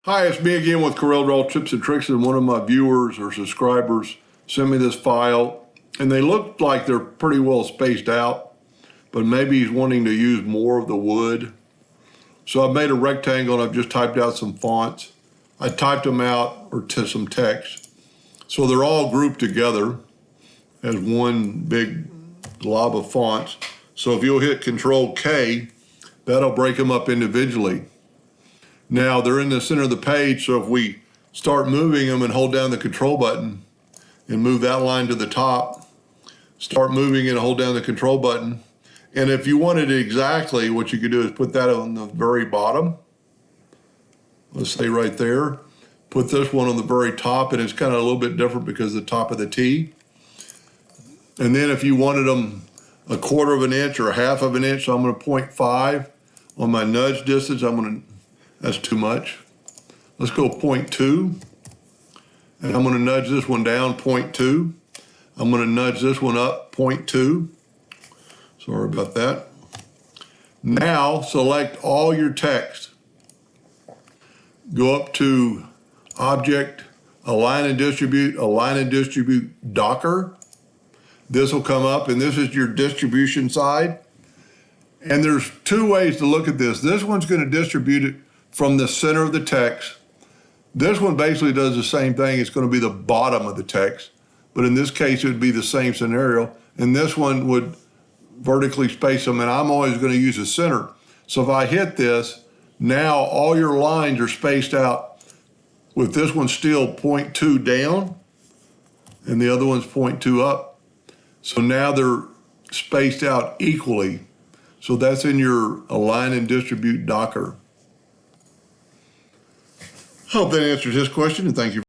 Hi, it's me again with Corel Draw Tips and Tricks, and one of my viewers or subscribers sent me this file, and they look like they're pretty well spaced out, but maybe he's wanting to use more of the wood. So I've made a rectangle and I've just typed out some fonts. I typed them out, or some text. So they're all grouped together as one big glob of fonts. So if you'll hit Control K, that'll break them up individually. Now they're in the center of the page, so if we start moving them and hold down the control button and move that line to the top, start moving it and hold down the control button. And if you wanted it exactly, what you could do is put that on the very bottom. Let's say right there. Put this one on the very top, and it's kind of a little bit different because of the top of the T. And then if you wanted them a 1/4 of an inch or a 1/2 of an inch, so I'm going to 0.5 on my nudge distance. That's too much. Let's go 0.2. And I'm going to nudge this one down 0.2. I'm going to nudge this one up 0.2. Sorry about that. Now select all your text. Go up to Object, Align and Distribute Docker. This will come up, and this is your distribution side. And there's two ways to look at this. This one's going to distribute it from the center of the text. This one basically does the same thing. It's going to be the bottom of the text, but in this case, it would be the same scenario. And this one would vertically space them, and I'm always going to use the center. So if I hit this, now all your lines are spaced out, with this one still 0.2 down, and the other one's 0.2 up. So now they're spaced out equally. So that's in your Align and Distribute Docker. Hope that answers his question, and thank you.